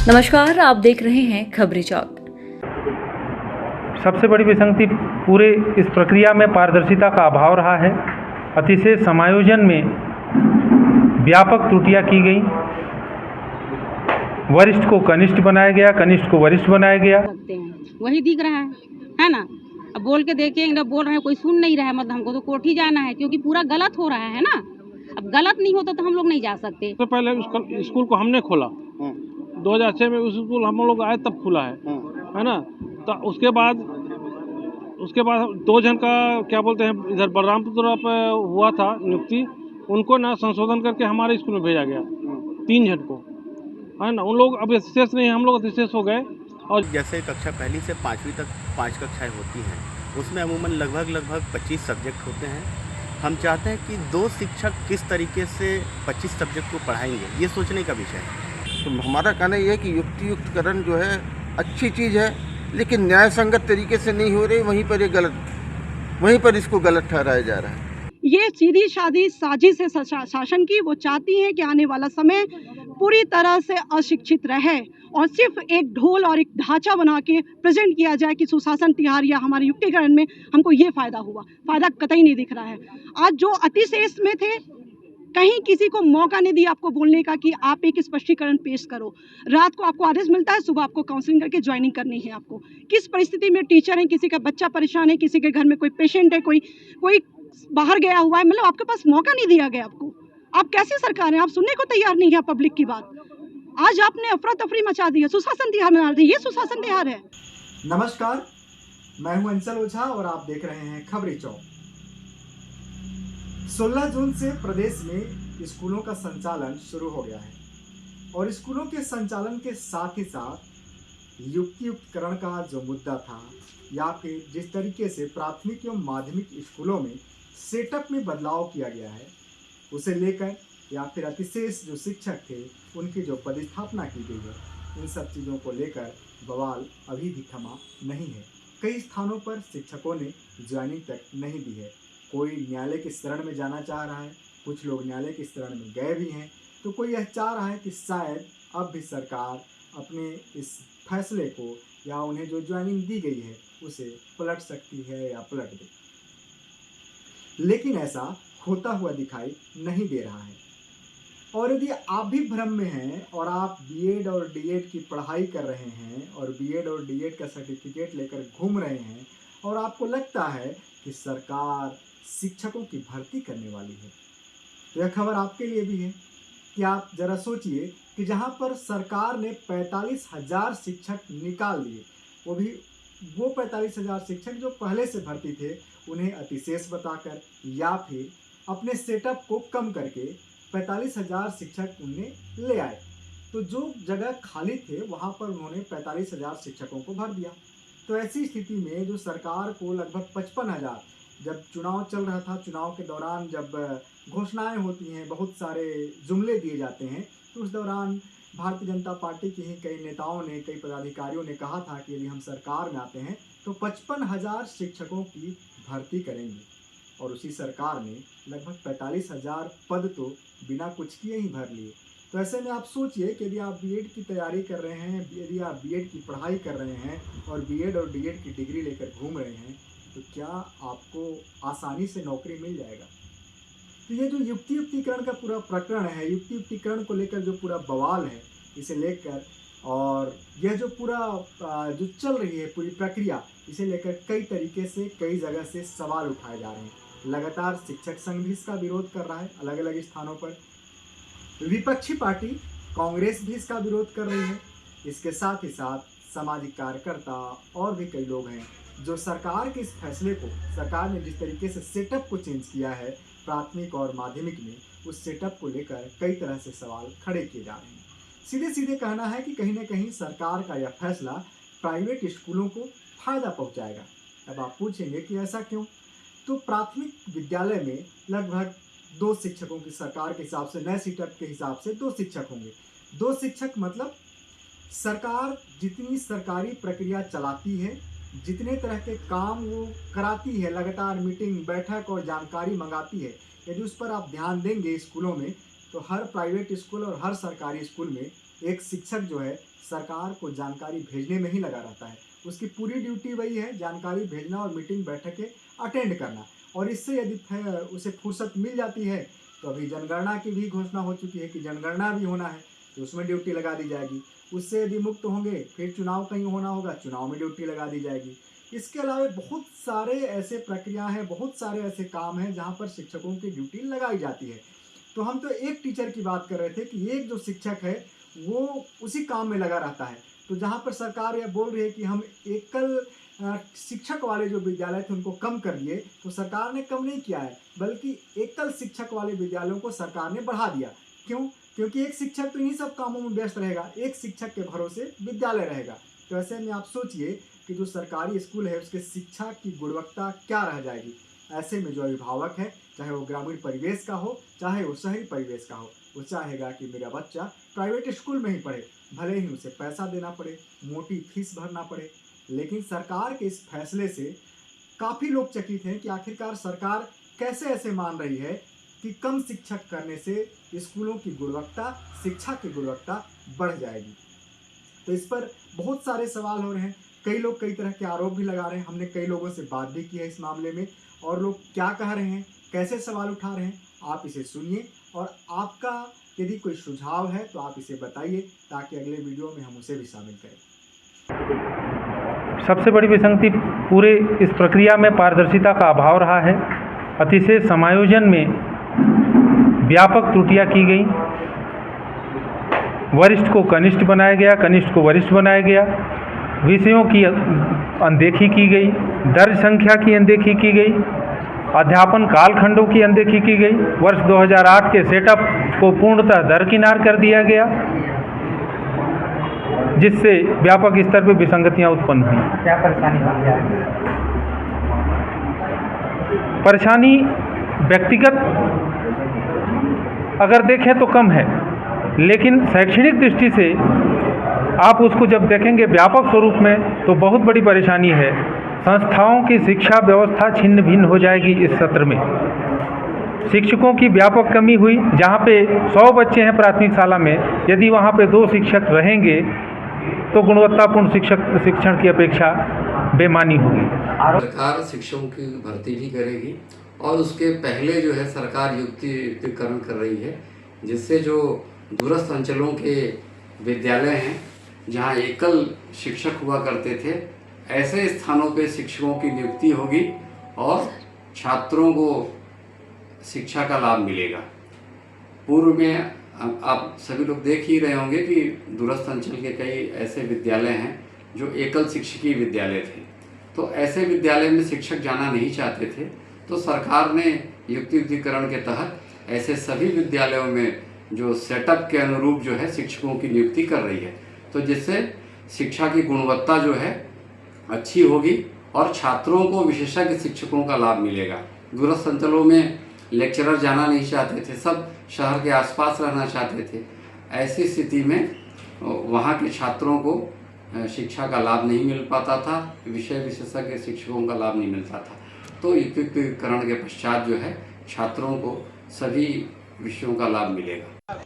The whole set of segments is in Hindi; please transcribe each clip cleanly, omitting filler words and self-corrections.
नमस्कार, आप देख रहे हैं खबरी चौक। सबसे बड़ी विसंगति पूरे इस प्रक्रिया में पारदर्शिता का अभाव रहा है। अतिशय समायोजन में व्यापक त्रुटियां की गई। वरिष्ठ को कनिष्ठ बनाया गया, कनिष्ठ को वरिष्ठ बनाया गया। वही दिख रहा है ना। अब बोल के देखिए, ना बोल रहे हैं, कोई सुन नहीं रहा है। मतलब हमको तो कोर्ट ही जाना है, क्योंकि पूरा गलत हो रहा है ना। अब गलत नहीं होता तो हम लोग नहीं जा सकते। तो पहले स्कूल को हमने खोला 2006 में। उस स्कूल हम लोग आए तब खुला है ना। तो उसके बाद 2 जन का क्या बोलते हैं, इधर बलरामपुर तरफ हुआ था नियुक्ति। उनको ना संशोधन करके हमारे स्कूल में भेजा गया 3 जन को, है ना। उन लोग अब एसएस नहीं, हम लोग एसएस हो गए। और जैसे कक्षा पहली से 5वीं तक 5 कक्षाएं होती हैं, उसमें अमूमन लगभग 25 सब्जेक्ट होते हैं। हम चाहते हैं कि 2 शिक्षक किस तरीके से 25 सब्जेक्ट को पढ़ाएंगे, ये सोचने का विषय है। तो हमारा कहना ये है कि युक्तियुक्तकरण जो है अच्छी चीज़ है, लेकिन न्याय संगत तरीके से नहीं हो रही। वहीं पर इसको गलत ठहराया जा रहा है। ये सीधी सादी साजिश है शासन की। वो चाहती है कि आने वाला समय पूरी तरह से अशिक्षित रहे और सिर्फ एक ढोल और एक ढांचा बना के प्रेजेंट किया जाए कि सुशासन तिहार या हमारे युक्तिकरण में हमको ये फायदा हुआ। फायदा कतई नहीं दिख रहा है। आज जो अतिशेष में थे, कहीं किसी को मौका नहीं दिया आपको बोलने का कि आप एक स्पष्टीकरण पेश करो। रात को आपको आदेश मिलता है, सुबह आपको काउंसलिंग करके ज्वाइनिंग करनी है। आपको किस परिस्थिति में टीचर है, किसी का बच्चा परेशान है, किसी के घर में कोई पेशेंट है, कोई बाहर गया हुआ है, मतलब आपके पास मौका नहीं दिया गया आपको। आप कैसी सरकार है? आप सुनने को तैयार नहीं है पब्लिक की बात। आज आपने अफरा तफरी मचा दी है, सुशासन तिहार में दी। ये सुशासन तिहार है। नमस्कार, मैं हूं अंचल ओझा और आप देख रहे हैं खबरी चौक। 16 जून से प्रदेश में स्कूलों का संचालन शुरू हो गया है और स्कूलों के संचालन के साथ ही साथ युक्तियुक्तकरण का जो मुद्दा था, या फिर जिस तरीके से प्राथमिक एवं माध्यमिक स्कूलों में सेटअप में बदलाव किया गया है, उसे लेकर या फिर अतिशेष जो शिक्षक थे उनकी जो पदस्थापना की गई है, इन सब चीज़ों को लेकर बवाल अभी भी थमा नहीं है। कई स्थानों पर शिक्षकों ने ज्वाइनिंग तक नहीं दी है। कोई न्यायालय की शरण में जाना चाह रहा है, कुछ लोग न्यायालय की शरण में गए भी हैं, तो कोई यह चाह रहा है कि शायद अब भी सरकार अपने इस फैसले को या उन्हें जो ज्वाइनिंग दी गई है उसे पलट सकती है या पलट दे। लेकिन ऐसा होता हुआ दिखाई नहीं दे रहा है। और यदि आप भी भ्रम में हैं और आप बीएड और डीएड की पढ़ाई कर रहे हैं और बीएड और डीएड का सर्टिफिकेट लेकर घूम रहे हैं और आपको लगता है कि सरकार शिक्षकों की भर्ती करने वाली है, तो यह खबर आपके लिए भी है कि आप जरा सोचिए कि जहां पर सरकार ने 45,000 शिक्षक निकाल दिए, वो 45,000 शिक्षक जो पहले से भर्ती थे उन्हें अतिशेष बताकर या फिर अपने सेटअप को कम करके 45,000 शिक्षक उन्हें ले आए। तो जो जगह खाली थे वहां पर उन्होंने 45,000 शिक्षकों को भर दिया। तो ऐसी स्थिति में जो सरकार को लगभग 55,000, जब चुनाव चल रहा था, चुनाव के दौरान जब घोषणाएं होती हैं, बहुत सारे जुमले दिए जाते हैं, तो उस दौरान भारतीय जनता पार्टी के ही कई नेताओं ने, कई पदाधिकारियों ने कहा था कि यदि हम सरकार में आते हैं तो 55,000 शिक्षकों की भर्ती करेंगे। और उसी सरकार ने लगभग 45,000 पद तो बिना कुछ किए ही भर लिए। तो ऐसे में आप सोचिए कि यदि आप बीएड की तैयारी कर रहे हैं, यदि आप बीएड की पढ़ाई कर रहे हैं और बीएड और डीएड की डिग्री लेकर घूम रहे हैं, तो क्या आपको आसानी से नौकरी मिल जाएगा? तो ये जो युक्तियुक्तिकरण का पूरा प्रकरण है, युक्तियुक्तिकरण को लेकर जो पूरा बवाल है, इसे लेकर और यह जो पूरा जो चल रही है पूरी प्रक्रिया, इसे लेकर कई तरीके से, कई जगह से सवाल उठाए जा रहे हैं। लगातार शिक्षक संघ भी इसका विरोध कर रहा है अलग अलग स्थानों पर। विपक्षी पार्टी कांग्रेस भी इसका विरोध कर रही है। इसके साथ ही साथ सामाजिक कार्यकर्ता और भी कई लोग हैं जो सरकार के इस फैसले को, सरकार ने जिस तरीके से सेटअप को चेंज किया है प्राथमिक और माध्यमिक में, उस सेटअप को लेकर कई तरह से सवाल खड़े किए जा रहे हैं। सीधे सीधे कहना है कि कहीं ना कहीं सरकार का यह फैसला प्राइवेट स्कूलों को फायदा पहुंचाएगा। अब आप पूछेंगे कि ऐसा क्यों? तो प्राथमिक विद्यालय में लगभग 2 शिक्षकों की, सरकार के हिसाब से, नए सेटअप के हिसाब से 2 शिक्षक होंगे। 2 शिक्षक मतलब सरकार जितनी सरकारी प्रक्रिया चलाती है, जितने तरह के काम वो कराती है, लगातार मीटिंग, बैठक और जानकारी मंगाती है, यदि उस पर आप ध्यान देंगे स्कूलों में, तो हर प्राइवेट स्कूल और हर सरकारी स्कूल में एक शिक्षक जो है सरकार को जानकारी भेजने में ही लगा रहता है। उसकी पूरी ड्यूटी वही है, जानकारी भेजना और मीटिंग बैठकें अटेंड करना। और इससे यदि उसे फुर्सत मिल जाती है तो अभी जनगणना की भी घोषणा हो चुकी है कि जनगणना भी होना है तो उसमें ड्यूटी लगा दी जाएगी। उससे यदि मुक्त होंगे फिर चुनाव कहीं होना होगा, चुनाव में ड्यूटी लगा दी जाएगी। इसके अलावा बहुत सारे ऐसे प्रक्रिया हैं, बहुत सारे ऐसे काम हैं जहाँ पर शिक्षकों की ड्यूटी लगाई जाती है। तो हम तो एक टीचर की बात कर रहे थे कि एक जो शिक्षक है वो उसी काम में लगा रहता है। तो जहाँ पर सरकार यह बोल रही है कि हम एकल शिक्षक वाले जो विद्यालय थे उनको कम कर दिए, तो सरकार ने कम नहीं किया है, बल्कि एकल शिक्षक वाले विद्यालयों को सरकार ने बढ़ा दिया। क्यों? क्योंकि एक शिक्षक तो इन्हीं सब कामों में व्यस्त रहेगा, एक शिक्षक के भरोसे विद्यालय रहेगा। तो ऐसे में आप सोचिए कि जो सरकारी स्कूल है उसके शिक्षा की गुणवत्ता क्या रह जाएगी। ऐसे में जो अभिभावक है, चाहे वो ग्रामीण परिवेश का हो चाहे वो शहरी परिवेश का हो, वो चाहेगा कि मेरा बच्चा प्राइवेट स्कूल में ही पढ़े, भले ही उसे पैसा देना पड़े, मोटी फीस भरना पड़े। लेकिन सरकार के इस फैसले से काफ़ी लोग चकित हैं कि आखिरकार सरकार कैसे ऐसे मान रही है कि कम शिक्षक करने से स्कूलों की गुणवत्ता, शिक्षा की गुणवत्ता बढ़ जाएगी। तो इस पर बहुत सारे सवाल हो रहे हैं, कई लोग कई तरह के आरोप भी लगा रहे हैं। हमने कई लोगों से बात भी की है इस मामले में, और लोग क्या कह रहे हैं, कैसे सवाल उठा रहे हैं, आप इसे सुनिए। और आपका यदि कोई सुझाव है तो आप इसे बताइए ताकि अगले वीडियो में हम उसे भी शामिल करें। सबसे बड़ी विसंगति पूरे इस प्रक्रिया में पारदर्शिता का अभाव रहा है। अतिशय समायोजन में व्यापक त्रुटियां की गई। वरिष्ठ को कनिष्ठ बनाया गया, कनिष्ठ को वरिष्ठ बनाया गया, विषयों की अनदेखी की गई, दर्ज संख्या की अनदेखी की गई, अध्यापन कालखंडों की अनदेखी की गई। वर्ष 2008 के सेटअप को पूर्णतः दरकिनार कर दिया गया, जिससे व्यापक स्तर पर विसंगतियां उत्पन्न हुई। क्या परेशानी बन गया? परेशानी व्यक्तिगत अगर देखें तो कम है, लेकिन शैक्षणिक दृष्टि से आप उसको जब देखेंगे व्यापक स्वरूप में तो बहुत बड़ी परेशानी है। संस्थाओं की शिक्षा व्यवस्था छिन्न भिन्न हो जाएगी। इस सत्र में शिक्षकों की व्यापक कमी हुई। जहाँ पे 100 बच्चे हैं प्राथमिक शाला में, यदि वहाँ पे 2 शिक्षक रहेंगे तो गुणवत्तापूर्ण शिक्षण की अपेक्षा बेमानी होगी। सरकार शिक्षकों की भर्ती भी करेगी और उसके पहले जो है सरकार युक्तिकरण कर रही है, जिससे जो दूरस्थ अंचलों के विद्यालय हैं जहाँ एकल शिक्षक हुआ करते थे, ऐसे स्थानों पे शिक्षकों की नियुक्ति होगी और छात्रों को शिक्षा का लाभ मिलेगा। पूर्व में आप सभी लोग देख ही रहे होंगे कि दूरस्थ अंचल के कई ऐसे विद्यालय हैं जो एकल शिक्षकीय विद्यालय थे, तो ऐसे विद्यालय में शिक्षक जाना नहीं चाहते थे, तो सरकार ने युक्तिकरण के तहत ऐसे सभी विद्यालयों में जो सेटअप के अनुरूप जो है शिक्षकों की नियुक्ति कर रही है, तो जिससे शिक्षा की गुणवत्ता जो है अच्छी होगी और छात्रों को विशेषज्ञ शिक्षकों का लाभ मिलेगा। दूरस्थ अंचलों में लेक्चरर जाना नहीं चाहते थे, सब शहर के आसपास रहना चाहते थे। ऐसी स्थिति में वहाँ के छात्रों को शिक्षा का लाभ नहीं मिल पाता था, विषय विशेषज्ञ शिक्षकों का लाभ नहीं मिलता था। तो युक्तिकरण के पश्चात जो है छात्रों को सभी विषयों का लाभ मिलेगा।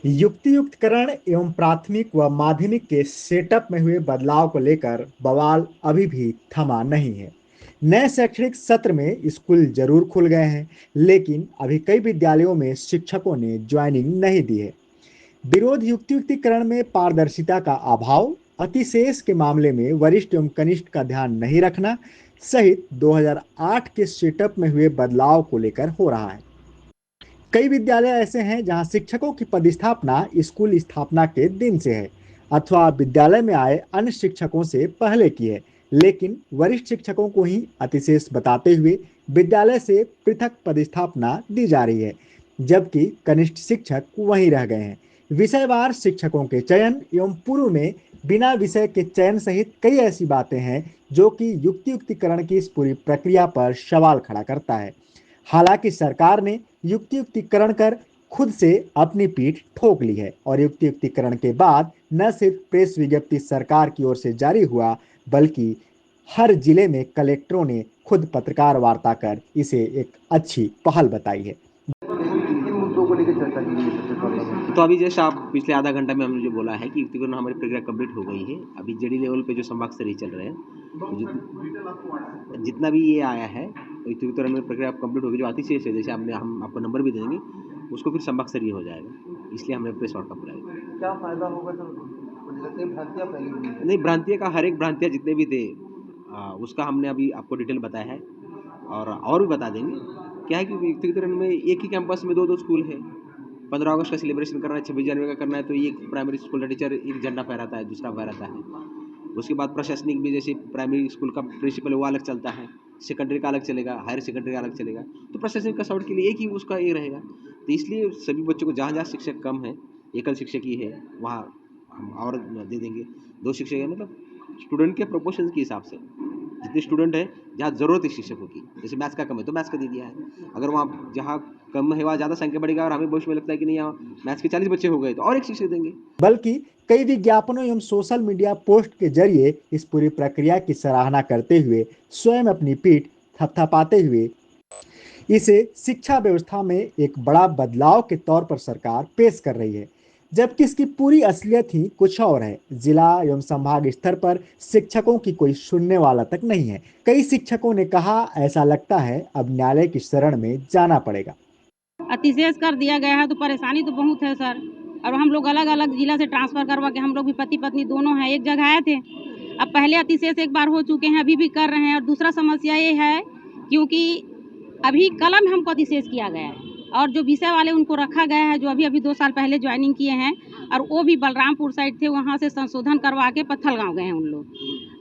युक्तिकरण एवं प्राथमिक व माध्यमिक के सेटअप में हुए बदलाव को लेकर बवाल अभी भी थमा नहीं है। नए शैक्षणिक सत्र में स्कूल जरूर खुल गए हैं, लेकिन अभी कई विद्यालयों में शिक्षकों ने ज्वाइनिंग नहीं दी है। विरोध युक्तिकरण में पारदर्शिता का अभाव, अतिशेष के मामले में वरिष्ठ एवं कनिष्ठ का ध्यान नहीं रखना सहित 2008 के सेटअप में हुए बदलाव को लेकर हो रहा है। कई विद्यालय ऐसे हैं जहां शिक्षकों की पदस्थापना स्कूल स्थापना के दिन से है अथवा विद्यालय में आए अन्य शिक्षकों से पहले की है, लेकिन वरिष्ठ शिक्षकों को ही अतिशेष बताते हुए विद्यालय से पृथक पदस्थापना दी जा रही है, जबकि कनिष्ठ शिक्षक वहीं रह गए हैं। विषयवार शिक्षकों के चयन एवं पूर्व में बिना विषय के चयन सहित कई ऐसी बातें हैं जो कि युक्तिकरण की इस पूरी प्रक्रिया पर सवाल खड़ा करता है। हालांकि सरकार ने युक्तिकरण कर खुद से अपनी पीठ ठोक ली है और युक्तिकरण के बाद न सिर्फ प्रेस विज्ञप्ति सरकार की ओर से जारी हुआ, बल्कि हर जिले में कलेक्टरों ने खुद पत्रकार वार्ता कर इसे एक अच्छी पहल बताई है। किन मुद्दों को लेकर चर्चा की गई? तो अभी जैसे आप पिछले आधा घंटा में हमने जो बोला है कि युक्तिकरण हमारी प्रक्रिया कंप्लीट हो गई है। अभी जेडी लेवल पे जो संभाग स्तरीय चल रहे हैं, तो जितना भी ये आया है युक्तिकरण में प्रक्रिया कंप्लीट हो गई। जो अतिशेष है, जैसे हम आपको नंबर भी देंगे, उसको फिर संभाग स्तरीय हो जाएगा। इसलिए हमने प्रेस वार्ता बुलाया। क्या फायदा होगा सर? भ्रांतियाँ फैली नहीं, भ्रांतियाँ का हर एक भ्रांतियाँ जितने भी थे उसका हमने अभी आपको डिटेल बताया है और भी बता देंगे। क्या है कि युक्तिकरण में एक ही कैंपस में दो स्कूल है। 15 अगस्त का सेलिब्रेशन करना है, 26 जनवरी का करना है, तो एक प्राइमरी स्कूल का टीचर एक झंडा फहराता है, दूसरा फहराता है। उसके बाद प्रशासनिक भी, जैसे प्राइमरी स्कूल का प्रिंसिपल वो अलग चलता है, सेकेंडरी का अलग चलेगा, हायर सेकेंडरी का अलग चलेगा, तो प्रशासनिक का सपोर्ट के लिए एक ही उसका ये रहेगा। तो इसलिए सभी बच्चों को जहाँ जहाँ शिक्षक कम है, एकल शिक्षक ही है, वहाँ हम और दे देंगे। 2 शिक्षक है, मतलब स्टूडेंट के प्रोपोर्शन के हिसाब से जितने स्टूडेंट है, जहाँ ज़रूरत है शिक्षकों की, जैसे मैथ्स का कम है तो मैथ्स का दे दिया है। अगर वहाँ जहाँ कम है वहाँ ज़्यादा संख्या बढ़ेगा और हमें भविष्य में लगता है कि नहीं यहाँ मैथ्स के 40 बच्चे हो गए तो और एक शिक्षक देंगे। बल्कि कई विज्ञापनों एवं सोशल मीडिया पोस्ट के जरिए इस पूरी प्रक्रिया की सराहना करते हुए स्वयं अपनी पीठ थपथपाते हुए इसे शिक्षा व्यवस्था में एक बड़ा बदलाव के तौर पर सरकार पेश कर रही है, जबकि इसकी पूरी असलियत ही कुछ और है। जिला एवं संभाग स्तर पर शिक्षकों की कोई सुनने वाला तक नहीं है। कई शिक्षकों ने कहा, ऐसा लगता है अब न्यायालय की शरण में जाना पड़ेगा। अतिशेष कर दिया गया है तो परेशानी तो बहुत है सर। और हम लोग अलग अलग जिला से ट्रांसफ़र करवा के, हम लोग भी पति पत्नी दोनों हैं, एक जगह आए थे। अब पहले अतिशेष एक बार हो चुके हैं, अभी भी कर रहे हैं। और दूसरा समस्या ये है क्योंकि अभी कला में हमको अतिशेष किया गया है और जो विषय वाले उनको रखा गया है, जो अभी 2 साल पहले ज्वाइनिंग किए हैं और वो भी बलरामपुर साइड थे, वहाँ से संशोधन करवा के पत्थल गाँव गए हैं उन लोग।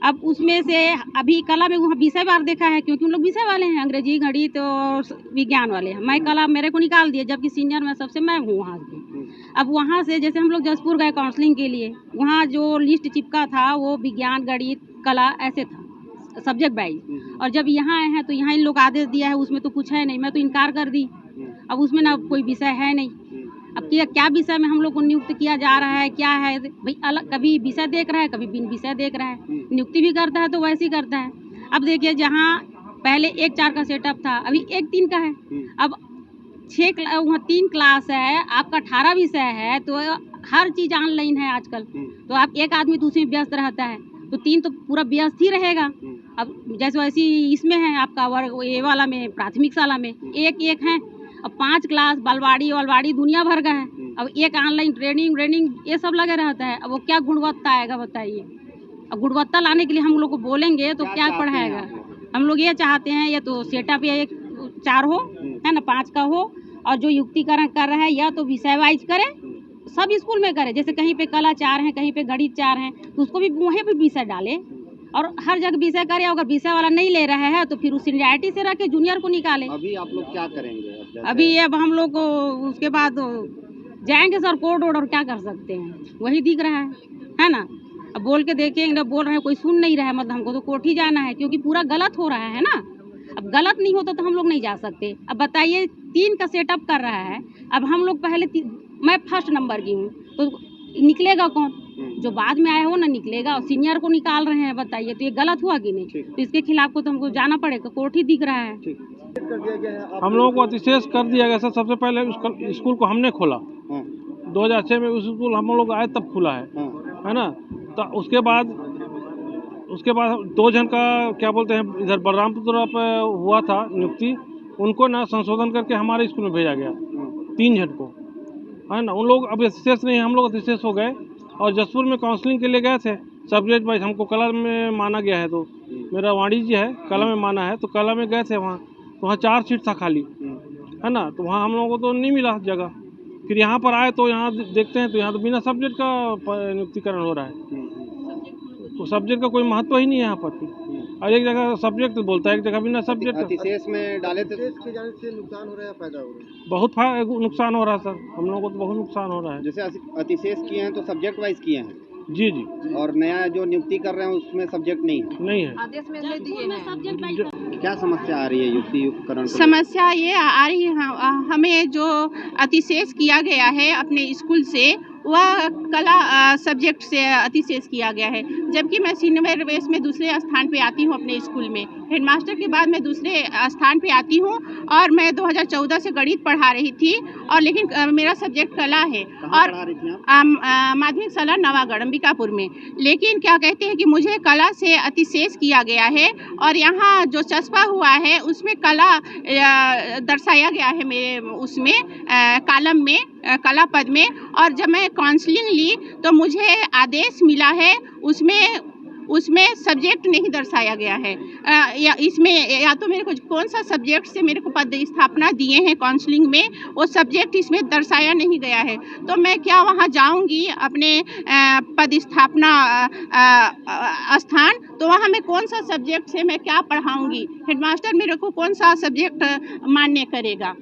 अब उसमें से अभी कला में वहाँ विषय वार देखा है, क्योंकि उन लोग विषय वाले हैं, अंग्रेजी, गणित और विज्ञान वाले हैं। मैं कला मेरे को निकाल दिए, जबकि सीनियर में सबसे मैं हूँ वहाँ की। अब वहाँ से जैसे हम लोग जसपुर गए काउंसलिंग के लिए, वहाँ जो लिस्ट चिपका था वो विज्ञान, गणित, कला ऐसे था सब्जेक्ट वाइज। और जब यहाँ आए हैं तो यहाँ इन लोग आदेश दिया है, उसमें तो कुछ है नहीं, मैं तो इनकार कर दी। अब उसमें ना कोई विषय है नहीं। अब क्या विषय में हम लोग को नियुक्त किया जा रहा है, क्या है भाई? अलग कभी विषय देख रहा है, कभी बिन विषय देख रहा है। नियुक्ति भी करता है तो वैसे ही करता है। अब देखिए, जहाँ पहले 1-4 का सेटअप था, अभी 1-3 का है। अब 3 क्लास है, आपका 18 विषय है, तो हर चीज़ ऑनलाइन है आजकल। तो आप एक आदमी तो उसमें व्यस्त रहता है, तो 3 तो पूरा व्यस्त ही रहेगा। अब जैसे वैसे इसमें है आपका वर्ग ये वाला में, प्राथमिक शाला में एक है। अब 5 क्लास बलवाड़ी दुनिया भर का है। अब एक ऑनलाइन ट्रेनिंग ये सब लगे रहता है। अब वो क्या गुणवत्ता आएगा बताइए? अब गुणवत्ता लाने के लिए हम लोग को बोलेंगे तो क्या पढ़ाएगा? हम लोग ये चाहते हैं, ये तो सेटअप ये 4 हो, है ना, 5 का हो। और जो युक्तिकरण कर रहा है या तो विषय वाइज करे, सब स्कूल में करे। जैसे कहीं पे कला 4 हैं, कहीं पे गणित 4 हैं, तो उसको भी वहीं पे विषय डाले और हर जगह विषय करे। अगर विषय वाला नहीं ले रहा है तो फिर उस सीनियरिटी से रखे, जूनियर को निकाले। अभी आप लोग क्या करेंगे? अभी अब हम लोग को उसके बाद जाएंगे सर कोर्ट और क्या कर सकते हैं, वही दिख रहा है ना। अब बोल के देखेंगे, बोल रहे हैं, कोई सुन नहीं रहा है, मतलब हमको तो कोर्ट ही जाना है, क्योंकि पूरा गलत हो रहा है ना। अब गलत नहीं होता तो हम लोग नहीं जा सकते। अब बताइए, 3 का सेटअप कर रहा है। अब हम लोग पहले मैं फर्स्ट नंबर की हूँ, तो निकलेगा कौन? जो बाद में आए हो ना निकलेगा। और सीनियर को निकाल रहे हैं, बताइए, तो ये गलत हुआ कि नहीं? तो इसके खिलाफ को तो हमको जाना पड़ेगा, कोर्ट ही दिख रहा है। हम लोगों को अतिशेष कर दिया गया सर। सबसे पहले स्कूल को हमने खोला 2006 में। उस स्कूल हम लोग आए तब खुला है ना। तो उसके बाद 2 जन का क्या बोलते हैं, इधर बलरामपुर तरफ हुआ था नियुक्ति, उनको ना संशोधन करके हमारे स्कूल में भेजा गया 3 जन को, है ना। उन लोग अब अतिशेष नहीं, हम लोग अतिशेष हो गए। और जसपुर में काउंसलिंग के लिए गए थे सब्जेक्ट वाइज। हमको कला में माना गया है, तो मेरा वाणिज्य है, कला में माना है, तो कला में गए थे वहाँ। तो वहाँ 4 सीट था खाली, है ना। तो वहाँ हम लोगों को तो नहीं मिला जगह। फिर यहाँ पर आए तो यहाँ देखते हैं तो यहाँ तो बिना सब्जेक्ट का नियुक्तिकरण हो रहा है। तो सब्जेक्ट का कोई महत्व ही नहीं है यहाँ पर। और एक जगह सब्जेक्ट बोलता है, एक जगह बिना सब्जेक्ट। अतिशेष में डाले थे, नुकसान हो रहा है, फायदा हो रहा है? बहुत नुकसान हो रहा है सर, हम लोगों को तो बहुत नुकसान हो रहा है। जैसे अतिशेष किए हैं तो सब्जेक्ट वाइज किए हैं? जी। और नया जो नियुक्ति कर रहे हैं उसमें सब्जेक्ट नहीं है? आदेश में ले दिए हैं। क्या समस्या आ रही है युक्तिकरण? समस्या ये आ रही है, हमें जो अतिशेष किया गया है अपने स्कूल से, वह कला सब्जेक्ट से अतिशेष किया गया है। जबकि मैं सीनियर बेस में दूसरे स्थान पे आती हूँ अपने स्कूल में। हेडमास्टर के बाद मैं दूसरे स्थान पे आती हूँ और मैं 2014 से गणित पढ़ा रही थी और लेकिन मेरा सब्जेक्ट कला है और माध्यमिक शाला नवागढ़ अंबिकापुर में। लेकिन क्या कहते हैं कि मुझे कला से अतिशेष किया गया है और यहाँ जो चस्पा हुआ है उसमें कला दर्शाया गया है मेरे उसमें कॉलम में कला पद में। और जब मैं काउंसलिंग ली तो मुझे आदेश मिला है उसमें सब्जेक्ट नहीं दर्शाया गया है। या इसमें या तो मेरे को कौन सा सब्जेक्ट से मेरे को पद स्थापना दिए हैं काउंसलिंग में, वो सब्जेक्ट इसमें दर्शाया नहीं गया है। तो मैं क्या वहाँ जाऊँगी अपने पद स्थापना स्थान, तो वहाँ मैं कौन सा सब्जेक्ट से मैं क्या पढ़ाऊँगी? हेडमास्टर मेरे को कौन सा सब्जेक्ट मान्य करेगा?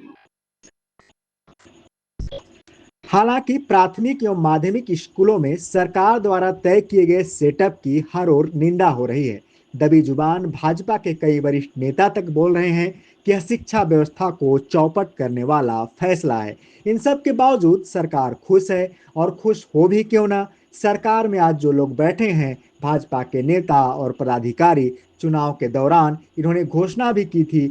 हालांकि प्राथमिक एवं माध्यमिक स्कूलों में सरकार द्वारा तय किए गए सेटअप की हर ओर निंदा हो रही है। दबी जुबान भाजपा के कई वरिष्ठ नेता तक बोल रहे हैं कि यह शिक्षा व्यवस्था को चौपट करने वाला फैसला है। इन सब के बावजूद सरकार खुश है, और खुश हो भी क्यों ना। सरकार में आज जो लोग बैठे हैं भाजपा के नेता और पदाधिकारी, चुनाव के दौरान इन्होंने घोषणा भी की थी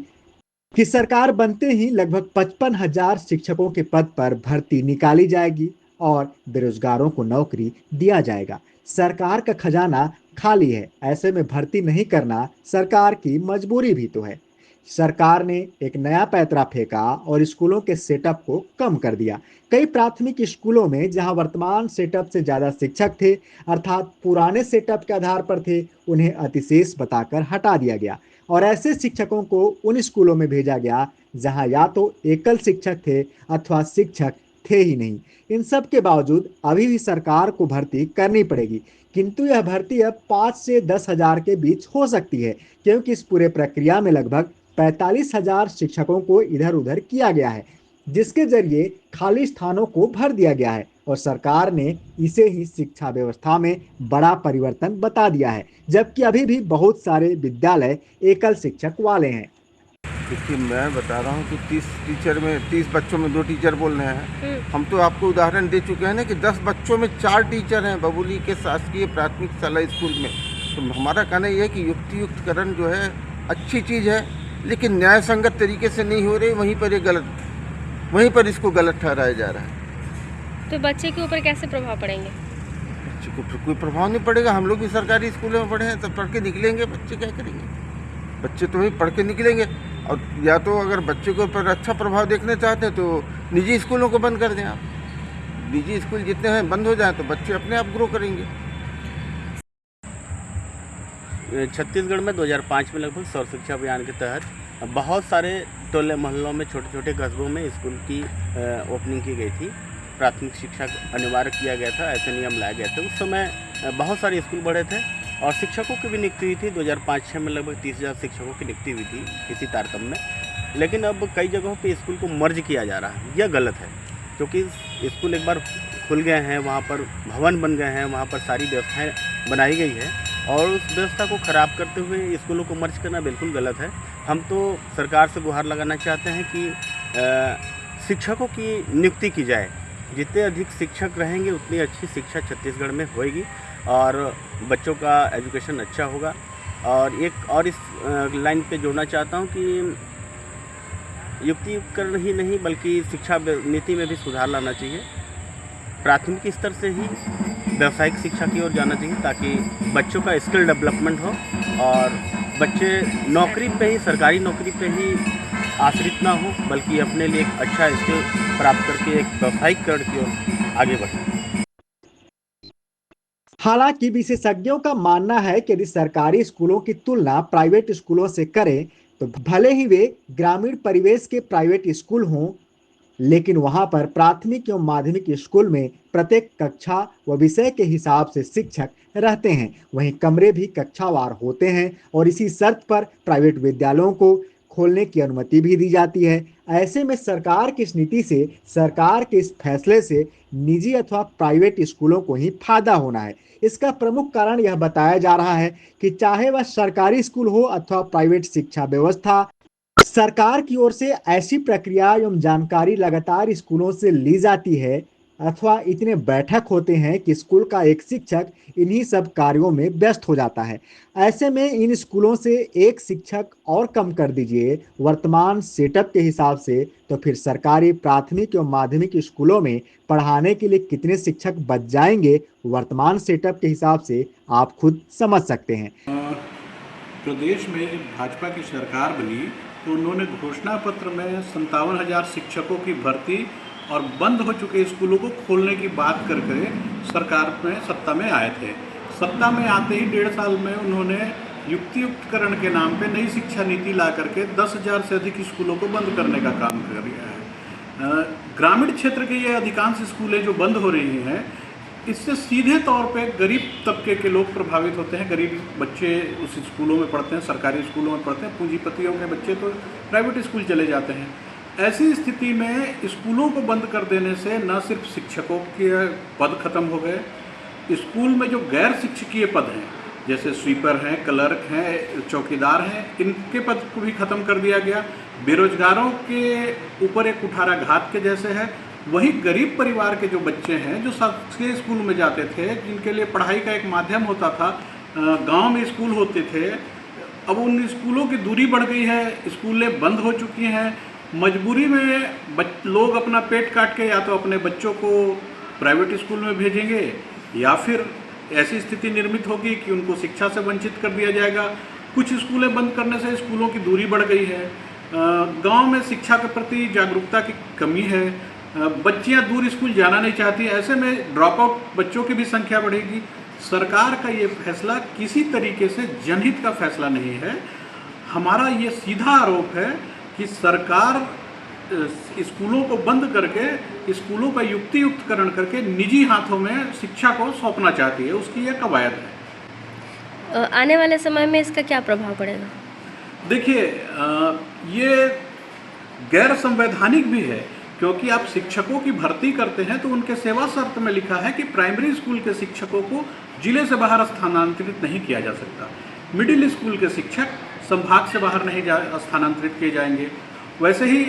कि सरकार बनते ही लगभग 55,000 शिक्षकों के पद पर भर्ती निकाली जाएगी और बेरोजगारों को नौकरी दिया जाएगा। सरकार का खजाना खाली है, ऐसे में भर्ती नहीं करना सरकार की मजबूरी भी तो है। सरकार ने एक नया पैंतरा फेंका और स्कूलों के सेटअप को कम कर दिया। कई प्राथमिक स्कूलों में जहां वर्तमान सेटअप से ज्यादा शिक्षक थे, अर्थात पुराने सेटअप के आधार पर थे, उन्हें अतिशेष बताकर हटा दिया गया और ऐसे शिक्षकों को उन स्कूलों में भेजा गया जहां या तो एकल शिक्षक थे अथवा शिक्षक थे ही नहीं। इन सब के बावजूद अभी भी सरकार को भर्ती करनी पड़ेगी, किंतु यह भर्ती अब 5 से 10,000 के बीच हो सकती है, क्योंकि इस पूरे प्रक्रिया में लगभग 45,000 शिक्षकों को इधर उधर किया गया है, जिसके जरिए खाली स्थानों को भर दिया गया है और सरकार ने इसे ही शिक्षा व्यवस्था में बड़ा परिवर्तन बता दिया है, जबकि अभी भी बहुत सारे विद्यालय एकल शिक्षक वाले हैं। देखिए, मैं बता रहा हूँ कि 30 बच्चों में 2 टीचर बोल रहे हैं। हम तो आपको उदाहरण दे चुके हैं ना कि 10 बच्चों में 4 टीचर हैं बबुली के शासकीय प्राथमिक शाला स्कूल में। तो हमारा कहना यह है कि युक्तियुक्तकरण जो है अच्छी चीज़ है, लेकिन न्याय संगत तरीके से नहीं हो रही, वहीं पर इसको गलत ठहराया जा रहा है। तो बच्चे के ऊपर कैसे प्रभाव पड़ेंगे? बच्चे को कोई प्रभाव नहीं पड़ेगा। हम लोग भी सरकारी स्कूलों में पढ़े हैं, तो पढ़ के निकलेंगे। बच्चे क्या करेंगे? बच्चे तो वहीं पढ़ के निकलेंगे। और या तो अगर बच्चे के ऊपर अच्छा प्रभाव देखना चाहते हैं तो निजी स्कूलों को बंद कर दें आप। निजी स्कूल जितने हैं बंद हो जाए तो बच्चे अपने आप ग्रो करेंगे। छत्तीसगढ़ में 2005 में लगभग सर्व शिक्षा अभियान के तहत बहुत सारे टोले मोहल्लों में, छोटे छोटे कस्बों में स्कूल की ओपनिंग की गई थी। प्राथमिक शिक्षा अनिवार्य किया गया था, ऐसे नियम लाया गया था। उस समय बहुत सारे स्कूल बढ़े थे और शिक्षकों की भी नियुक्ति हुई थी। 2005-06 में लगभग 30,000 शिक्षकों की नियुक्ति हुई थी इसी तारतम्य में। लेकिन अब कई जगहों पे स्कूल को मर्ज किया जा रहा है। यह गलत है, क्योंकि स्कूल एक बार खुल गए हैं, वहाँ पर भवन बन गए हैं, वहाँ पर सारी व्यवस्थाएँ बनाई गई है और उस व्यवस्था को ख़राब करते हुए स्कूलों को मर्ज करना बिल्कुल गलत है। हम तो सरकार से गुहार लगाना चाहते हैं कि शिक्षकों की नियुक्ति की जाए। जितने अधिक शिक्षक रहेंगे उतनी अच्छी शिक्षा छत्तीसगढ़ में होएगी और बच्चों का एजुकेशन अच्छा होगा। और एक और इस लाइन पे जोड़ना चाहता हूँ कि युक्तियुक्तकरण ही नहीं बल्कि शिक्षा नीति में भी सुधार लाना चाहिए। प्राथमिक स्तर से ही व्यावसायिक शिक्षा की ओर जाना चाहिए ताकि बच्चों का स्किल डेवलपमेंट हो और बच्चे नौकरी पे ही, सरकारी नौकरी पे ही आश्रित ना हो, बल्कि अपने लिए एक अच्छा स्किल प्राप्त करके एक व्यावसायिकरण की ओर आगे बढ़े। हालांकि विशेषज्ञों का मानना है कि यदि सरकारी स्कूलों की तुलना प्राइवेट स्कूलों से करें तो भले ही वे ग्रामीण परिवेश के प्राइवेट स्कूल हों, लेकिन वहां पर प्राथमिक एवं माध्यमिक स्कूल में प्रत्येक कक्षा व विषय के हिसाब से शिक्षक रहते हैं। वहीं कमरे भी कक्षावार होते हैं और इसी शर्त पर प्राइवेट विद्यालयों को खोलने की अनुमति भी दी जाती है। ऐसे में सरकार की इस नीति से, सरकार के इस फैसले से निजी अथवा प्राइवेट स्कूलों को ही फायदा होना है। इसका प्रमुख कारण यह बताया जा रहा है कि चाहे वह सरकारी स्कूल हो अथवा प्राइवेट शिक्षा व्यवस्था, सरकार की ओर से ऐसी प्रक्रिया एवं जानकारी लगातार स्कूलों से ली जाती है अथवा इतने बैठक होते हैं कि स्कूल का एक शिक्षक इन्हीं सब कार्यों में व्यस्त हो जाता है। ऐसे में इन स्कूलों से एक शिक्षक और कम कर दीजिए वर्तमान सेटअप के हिसाब से, तो फिर सरकारी प्राथमिक एवं माध्यमिक स्कूलों में पढ़ाने के लिए कितने शिक्षक बच जाएंगे वर्तमान सेटअप के हिसाब से आप खुद समझ सकते हैं। प्रदेश में जब भाजपा की सरकार बनी तो उन्होंने घोषणा पत्र में 57,000 शिक्षकों की भर्ती और बंद हो चुके स्कूलों को खोलने की बात करके सरकार में सत्ता में आए थे। सत्ता में आते ही 1.5 साल में उन्होंने युक्तियुक्तकरण के नाम पे नई शिक्षा नीति ला करके 10,000 से अधिक स्कूलों को बंद करने का काम कर दिया है। ग्रामीण क्षेत्र के ये अधिकांश स्कूलें जो बंद हो रही हैं, इससे सीधे तौर पे गरीब तबके के लोग प्रभावित होते हैं। गरीब बच्चे उस स्कूलों में पढ़ते हैं, सरकारी स्कूलों में पढ़ते हैं, पूंजीपतियों के बच्चे तो प्राइवेट स्कूल चले जाते हैं। ऐसी स्थिति में स्कूलों को बंद कर देने से न सिर्फ शिक्षकों के पद खत्म हो गए, स्कूल में जो गैर शिक्षकीय पद हैं जैसे स्वीपर हैं, क्लर्क हैं, चौकीदार हैं, इनके पद को भी ख़त्म कर दिया गया। बेरोजगारों के ऊपर एक कुठाराघात के जैसे है। वही गरीब परिवार के जो बच्चे हैं जो शासकीय स्कूल में जाते थे, जिनके लिए पढ़ाई का एक माध्यम होता था, गांव में स्कूल होते थे, अब उन स्कूलों की दूरी बढ़ गई है, स्कूलें बंद हो चुकी हैं। मजबूरी में लोग अपना पेट काट के या तो अपने बच्चों को प्राइवेट स्कूल में भेजेंगे या फिर ऐसी स्थिति निर्मित होगी कि उनको शिक्षा से वंचित कर दिया जाएगा। कुछ स्कूलें बंद करने से स्कूलों की दूरी बढ़ गई है। गांव में शिक्षा के प्रति जागरूकता की कमी है। बच्चियां दूर स्कूल जाना नहीं चाहती। ऐसे में ड्रॉप आउट बच्चों की भी संख्या बढ़ेगी। सरकार का ये फैसला किसी तरीके से जनहित का फैसला नहीं है। हमारा ये सीधा आरोप है कि सरकार स्कूलों को बंद करके स्कूलों का युक्तियुक्तकरण करके निजी हाथों में शिक्षा को सौंपना चाहती है। उसकी यह कवायद है। आने वाले समय में इसका क्या प्रभाव पड़ेगा? देखिए, ये गैर संवैधानिक भी है, क्योंकि आप शिक्षकों की भर्ती करते हैं तो उनके सेवा शर्त में लिखा है कि प्राइमरी स्कूल के शिक्षकों को जिले से बाहर स्थानांतरित नहीं किया जा सकता। मिडिल स्कूल के शिक्षक संभाग से बाहर नहीं स्थानांतरित किए जाएंगे। वैसे ही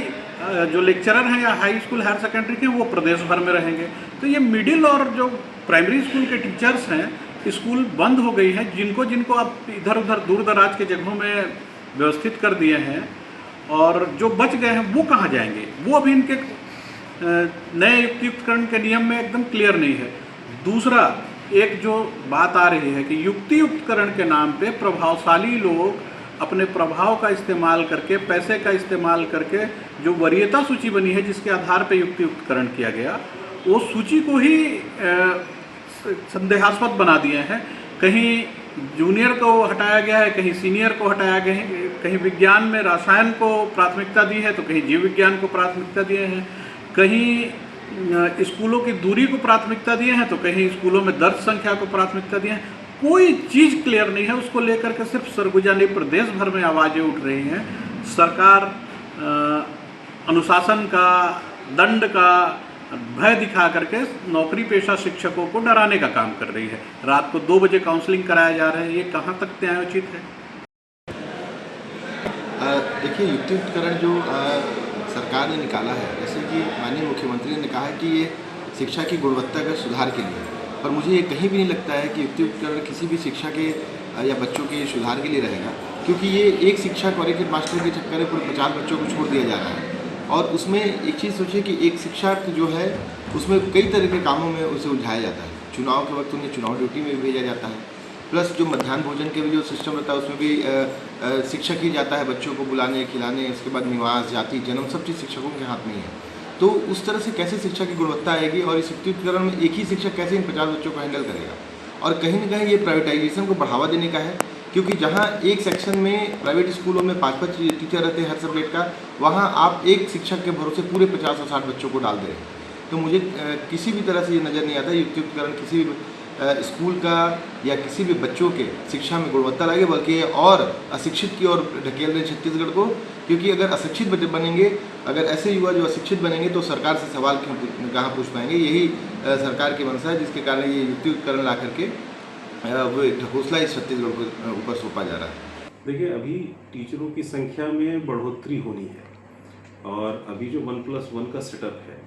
जो लेक्चरर हैं या हाई स्कूल हायर सेकेंडरी के, वो प्रदेश भर में रहेंगे। तो ये मिडिल और जो प्राइमरी स्कूल के टीचर्स हैं, स्कूल बंद हो गई हैं। जिनको जिनको आप इधर उधर दूर दराज के जगहों में व्यवस्थित कर दिए हैं, और जो बच गए हैं वो कहाँ जाएंगे, वो अभी इनके नए युक्तियुक्तकरण के नियम में एकदम क्लियर नहीं है। दूसरा, एक जो बात आ रही है कि युक्तियुक्तकरण के नाम पे प्रभावशाली लोग अपने प्रभाव का इस्तेमाल करके, पैसे का इस्तेमाल करके जो वरीयता सूची बनी है जिसके आधार पे युक्तियुक्तकरण किया गया, वो सूची को ही संदेहास्पद बना दिए हैं। कहीं जूनियर को हटाया गया है, कहीं सीनियर को हटाया गया है, कहीं विज्ञान में रसायन को प्राथमिकता दी है तो कहीं जीव विज्ञान को प्राथमिकता दिए हैं, कहीं स्कूलों की दूरी को प्राथमिकता दिए हैं तो कहीं स्कूलों में दर्ज संख्या को प्राथमिकता दिए हैं। कोई चीज़ क्लियर नहीं है। उसको लेकर के सिर्फ सरगुजा नहीं, प्रदेश भर में आवाज़ें उठ रही हैं। सरकार अनुशासन का, दंड का भय दिखा करके नौकरी पेशा शिक्षकों को डराने का काम कर रही है। रात को 2 बजे काउंसलिंग कराया जा रहा है। ये कहाँ तक न्यायोचित है? देखिए, युक्तियुक्तकरण जो सरकार ने निकाला है, जैसे कि माननीय मुख्यमंत्री ने कहा है कि ये शिक्षा की गुणवत्ता का सुधार के लिए, पर मुझे ये कहीं भी नहीं लगता है कि युक्तियुक्तकरण किसी भी शिक्षा के या बच्चों के सुधार के लिए रहेगा, क्योंकि ये एक शिक्षक और एक मास्टर के चक्कर में पूरे 50 बच्चों को छोड़ दिया जा रहा है। और उसमें एक चीज़ सोचिए कि एक शिक्षक जो है उसमें कई तरह के कामों में उसे उलझाया जाता है। चुनाव के वक्त उन्हें चुनाव ड्यूटी में भी भेजा जाता है, प्लस जो मध्याह्न भोजन के भी जो सिस्टम रहता है उसमें भी शिक्षक ही जाता है बच्चों को बुलाने, खिलाने। उसके बाद निवास, जाति, जन्म, सब चीज़ शिक्षकों के हाथ में ही है। तो उस तरह से कैसे शिक्षा की गुणवत्ता आएगी, और इस युक्तियुक्तकरण में एक ही शिक्षक कैसे इन 50 बच्चों को हैंडल करेगा? और कहीं ना कहीं ये प्राइवेटाइजेशन को बढ़ावा देने का है, क्योंकि जहाँ एक सेक्शन में प्राइवेट स्कूलों में 5-5 टीचर रहते हैं हर सब्जेक्ट का, वहाँ आप एक शिक्षक के भरोसे पूरे 50 और 60 बच्चों को डाल दे रहे हैं। तो मुझे किसी भी तरह से ये नज़र नहीं आता युक्तियुक्तकरण किसी भी स्कूल का या किसी भी बच्चों के शिक्षा में गुणवत्ता लाएगा, बल्कि और अशिक्षित की ओर ढकेल रहे छत्तीसगढ़ को। क्योंकि अगर अशिक्षित बच्चे बनेंगे, अगर ऐसे युवा जो अशिक्षित बनेंगे तो सरकार से सवाल कहाँ पूछ पाएंगे? यही सरकार की मंशा है, जिसके कारण ये युक्तियुक्तकरण ला करके वो एक ढकोसला इस छत्तीसगढ़ को ऊपर सौंपा जा रहा है। देखिए, अभी टीचरों की संख्या में बढ़ोतरी होनी है, और अभी जो 1+1 का सेटअप है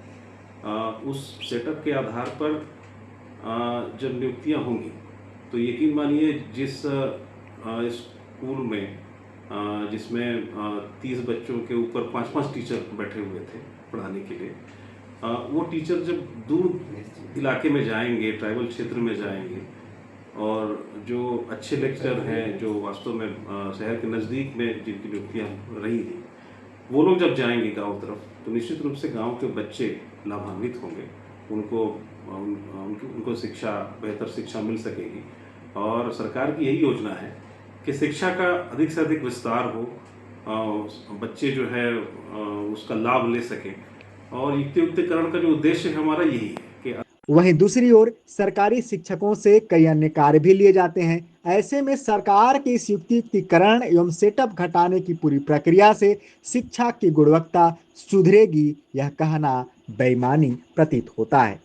उस सेटअप के आधार पर जब नियुक्तियां होंगी तो यकीन मानिए जिस स्कूल में जिसमें 30 बच्चों के ऊपर 5-5 टीचर बैठे हुए थे पढ़ाने के लिए, वो टीचर जब दूर इलाके में जाएंगे, ट्राइबल क्षेत्र में जाएंगे, और जो अच्छे लेक्चरर हैं जो वास्तव में शहर के नज़दीक में जिनकी नियुक्तियाँ रही थी, वो लोग जब जाएंगे गांव तरफ तो निश्चित रूप से गांव के बच्चे लाभान्वित होंगे, उनको शिक्षा, बेहतर शिक्षा मिल सकेगी। और सरकार की यही योजना है कि शिक्षा का अधिक से अधिक विस्तार हो, बच्चे जो है उसका लाभ ले सकें, और युक्तिकरण का जो उद्देश्य है हमारा यही है कि वहीं दूसरी ओर सरकारी शिक्षकों से कई अन्य कार्य भी लिए जाते हैं। ऐसे में सरकार के इस युक्तिकरण एवं सेटअप घटाने की पूरी प्रक्रिया से शिक्षा की गुणवत्ता सुधरेगी, यह कहना बेईमानी प्रतीत होता है।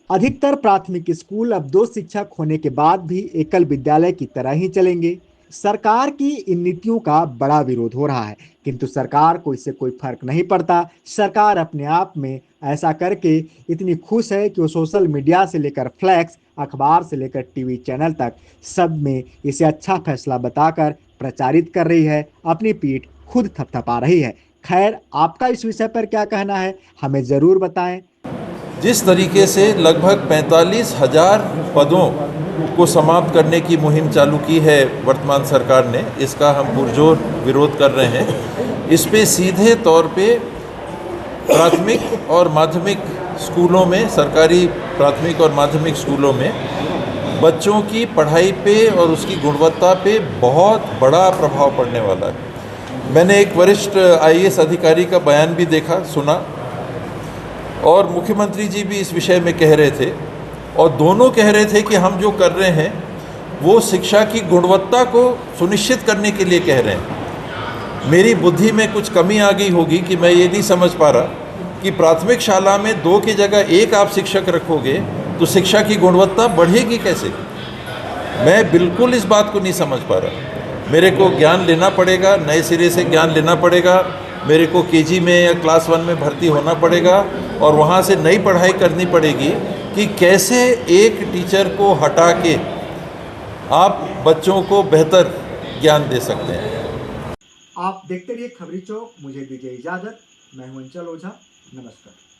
अधिकतर प्राथमिक स्कूल अब 2 शिक्षक होने के बाद भी एकल विद्यालय की तरह ही चलेंगे। सरकार की इन नीतियों का बड़ा विरोध हो रहा है, किंतु सरकार को इससे कोई फर्क नहीं पड़ता। सरकार अपने आप में ऐसा करके इतनी खुश है कि वो सोशल मीडिया से लेकर फ्लैक्स, अखबार से लेकर टीवी चैनल तक सब में इसे अच्छा फैसला बताकर प्रचारित कर रही है, अपनी पीठ खुद थपथपा रही है। खैर, आपका इस विषय पर क्या कहना है, हमें ज़रूर बताएं। जिस तरीके से लगभग 45,000 पदों को समाप्त करने की मुहिम चालू की है वर्तमान सरकार ने, इसका हम पुरजोर विरोध कर रहे हैं। इस पे सीधे तौर पे प्राथमिक और माध्यमिक स्कूलों में, सरकारी प्राथमिक और माध्यमिक स्कूलों में बच्चों की पढ़ाई पे और उसकी गुणवत्ता पे बहुत बड़ा प्रभाव पड़ने वाला है। मैंने एक वरिष्ठ IAS अधिकारी का बयान भी देखा, सुना, और मुख्यमंत्री जी भी इस विषय में कह रहे थे, और दोनों कह रहे थे कि हम जो कर रहे हैं वो शिक्षा की गुणवत्ता को सुनिश्चित करने के लिए कह रहे हैं। मेरी बुद्धि में कुछ कमी आ गई होगी कि मैं ये नहीं समझ पा रहा कि प्राथमिक शाला में 2 की जगह 1 आप शिक्षक रखोगे तो शिक्षा की गुणवत्ता बढ़ेगी कैसे। मैं बिल्कुल इस बात को नहीं समझ पा रहा। मेरे को ज्ञान लेना पड़ेगा, नए सिरे से ज्ञान लेना पड़ेगा, मेरे को KG में या क्लास 1 में भर्ती होना पड़ेगा, और वहाँ से नई पढ़ाई करनी पड़ेगी कि कैसे एक टीचर को हटा के आप बच्चों को बेहतर ज्ञान दे सकते हैं। आप देखते रहिए खबरी चौक। मुझे दीजिए इजाजत। मैं हूं अंचल ओझा। नमस्कार।